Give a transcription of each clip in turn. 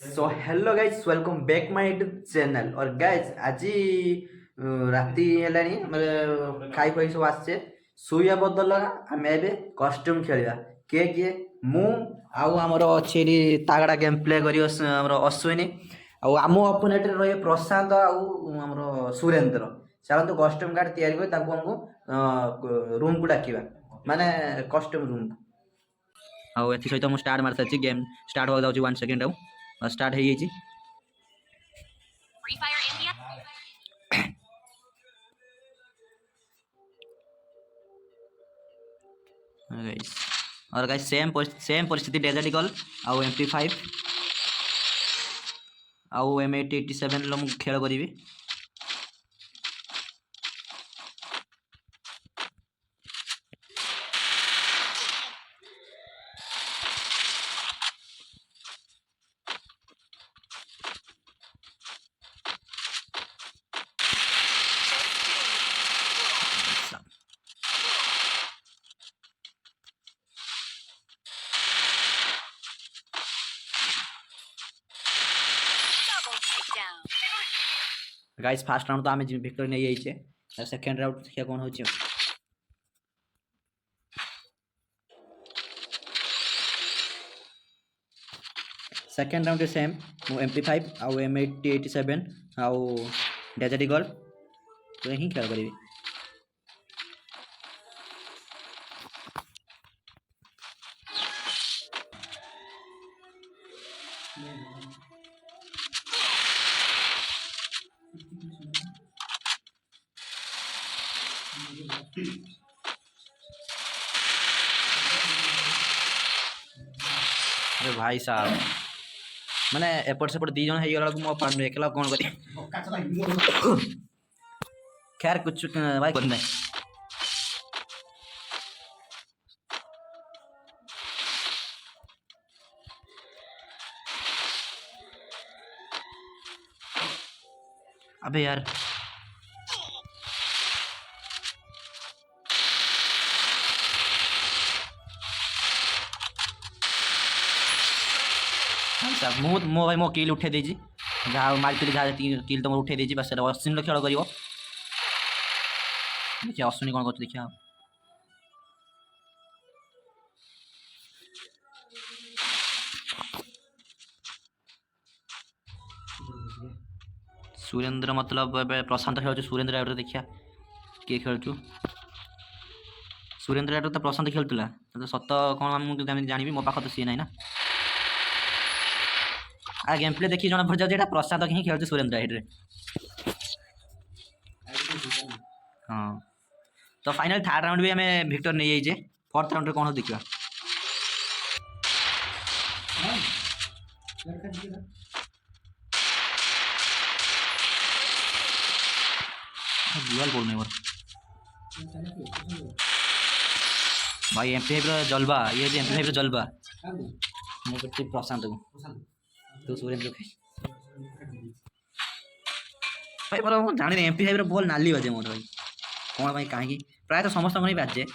So hello guys welcome back my YouTube channel. और guys आज राति हेलानी खाई खाई सब आसचे शुया बदल आम ए कस्ट्यूम खेलिया किए किए मु आउ आमर अच्छे तागड़ा गेम प्ले करी आमर अश्विनी आम अपोनेट रही प्रशांत आमर सुरेंद्र। चलते कस्ट्यूम कार्ड तैयारी आमको रूम को डाकिबा माने कस्ट्यूम रूम आउ एथि सहित मु स्टार्ट मार सारी गेम स्टार्ट हो जाउची 1 सेकंड आउ स्टार्ट हो जाइए। गाइस और गाइस सेम परिस्थिति डेजर्ट ईगल आउ MP5 आउ M8087 लो मु खेल करी। गाइस फास्ट राउंड तो आम विक्टोरी नहीं जाइए। सेकेंड राउंड देखिए कौन हो। सेकेंड राउंड सेम MP5 आउ M8087 आउ डेजर्ट ईगल तो ही खेल करी। अरे भाई साहब मैंने एपट सेपट दी जन हो गला मो एकला कौन कर। खैर कुछ भाई करना अबे यार मो भाई मो किल उठे देजी जहाँ मारी जहाँ किल तो उठे देजी बस अश्विनी खेल कर देखिए अश्विनी कौन कर देखिए। सुरेंद्र मतलब प्रशांत खेल सुरेंद्र देखिया किए खेलु सुरेंद्र तो प्रशांत खेलुला तो सत कौन जानी मो पाख तो सी ना ना आ गेम प्ले देखी जना पड़ जाए प्रसाद ही खेलते सुरेंद्र हेड्रे। हाँ तो फाइनल थर्ड राउंड भी हमें विक्टर नहीं जाइए। फोर्थ राउंड कौन हो देखा दुआल बोलने भाई MP5 जलवा ये MP5 जलवा मुझे प्रशांत को तो सुरेंद्र भाई मोर जानी MP5 बॉल नाली बाजे मोर भाई कौन भाई कहीं प्राय तो समस्त नहीं बाजे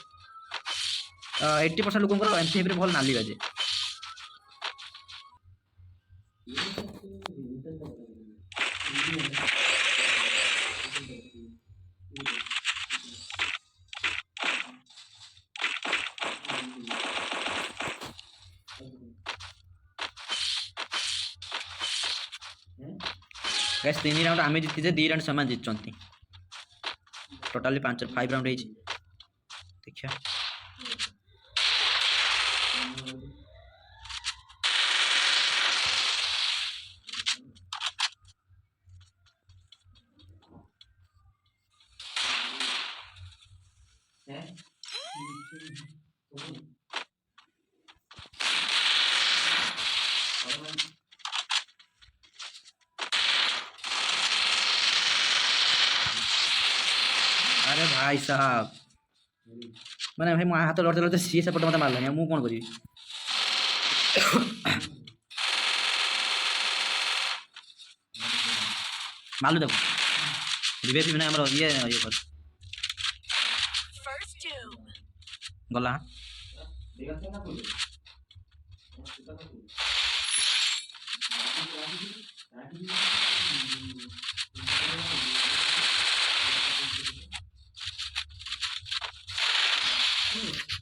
80% लोक MP5 बॉल नाली बाजे। गाइस 3 राउंड आमे जीति 2 राउंड समान जीतचंती टोटली 5 राउंड है देखिए। अरे भाई साहब मैंने भाई मो हाथ लड़ते लड़ते सी सेपट मत मारलानी मु कौन करी मालू देखो रिवेट भी ना हमरो ये कर गला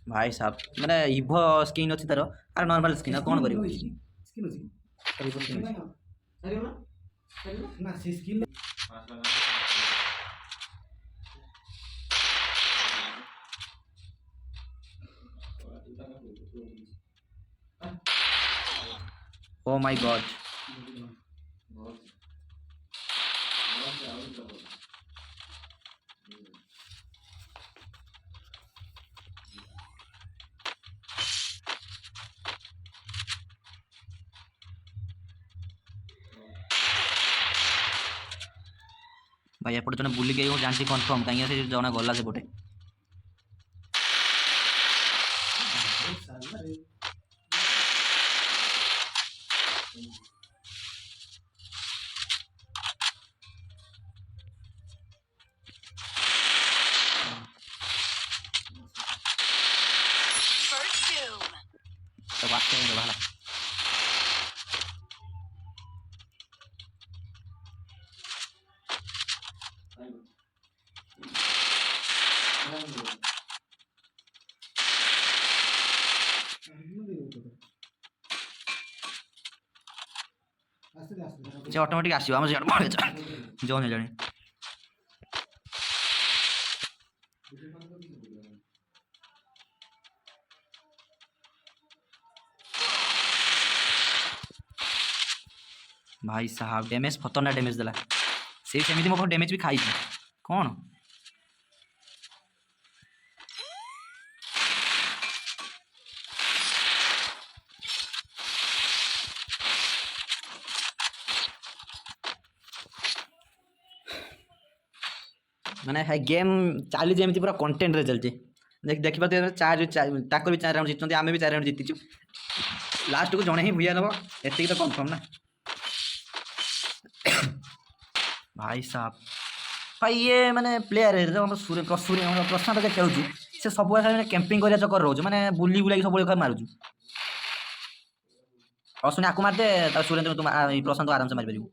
भाई साहब मैंने इभो स्किन अच्छी तार आर नॉर्मल स्किन कौन कर ओ माय गॉड भाई एपटे जन बुलिक जानसी कन्फर्म कहीं से जना गला से पटे तो वास्ते में भाला से ऑटोमेटिक आसीबो हम सियाड पळे जोन जानी भाई साहब डैमेज खतरनाक डैमेज देला से सेमिति मो डैमेज भी खाई कौन माने है गेम चली जमी पूरा कंटेंट रे चलती देख पाते चार ताकर भी 4 राउंड जीतते आम भी 4 राउंड जीतीचु लास्ट को जड़े ही भूया दब एति तो कन्फर्म ना भाई साहब भाई ये माने प्लेयर है जो सूर्य प्रशांत खेलु से सब कैंपिंग करिया चक्कर रोज माने बुली बुलाई सब मारुचु अश्विनी आकु मारदे सुरेंद्र तुम प्रशांत आराम से मार पारिबु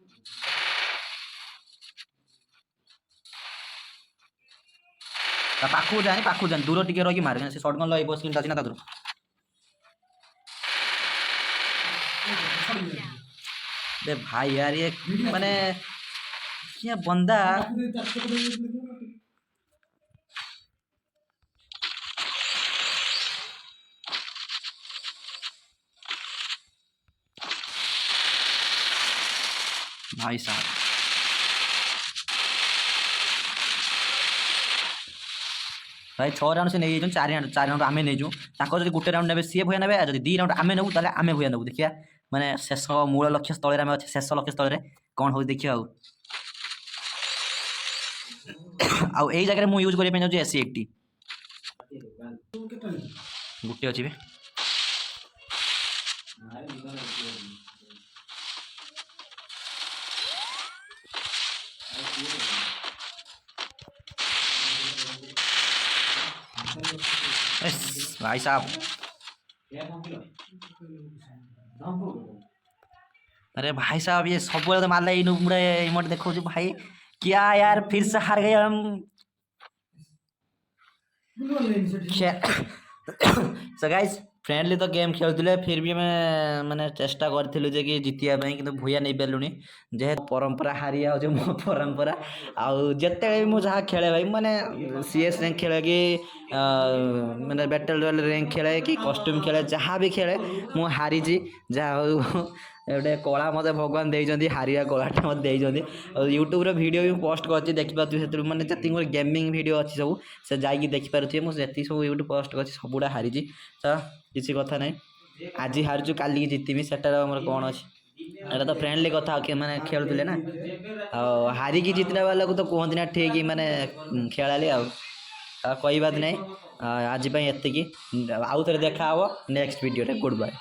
पाखु जाए दूर टिके रही मारे से शॉटगन लगे स्क्रीन अच्छी ना दे भाई यार ये माने क्या बंदा भाई साहब भाई 6 राउंड से नहीं 4 राउंड आम नहीं जो गोटे राउंड ने सी भूया ने जब 2 राउंड आम नबू ताले आम भूया नबू देखिया माने शेष मूल लक्ष्य स्थल में अच्छे शेष लक्ष्य स्थल कौन हो देखिए आई जगह मुझे यूज करने जाऊँ एसी 80 गोटे अच्छी भाई साहब अरे भाई साहब ये सब तो मारला इमोट देखो भाई क्या यार फिर से हार गए हम सो गाइस फ्रेंडली तो गेम खेलुले फिर भी मैं मैंने चेष्टा करूँ जे कि जितिया कि भूया नहीं पारूनी जेहेतु परंपरा हारी आज मो परंपरा आउ जिते भी जहाँ खेले भाई मैंने सीएस रैंक खेले कि मैंने बैटल रॉयल रैंक खेले कि कस्ट्यूम खेले जहाँ भी खेले मु हारी जहाँ गोटे कला मत भगवान देते हारिया कलाटा मत देते यूट्यूब भिडियो भी पोस्ट कर देखिए मैंने जी गेमिंग भिडियो अच्छी सब से जाकि देखिपे मुझे सब यूट्यूब पोस्ट कर सबुड़ा हारी तो किसी कथा ना आज हारचु काली जितमी सेटार कौन अच्छी एटा तो फ्रेंडली कथा मैंने खेलुले ना हारिकी जितना वाला को तो कहते ना ठीक मैंने खेलाली कोई बात नहीं आज एति आउ थे देखा नेक्स्ट वीडियो गुड बाय।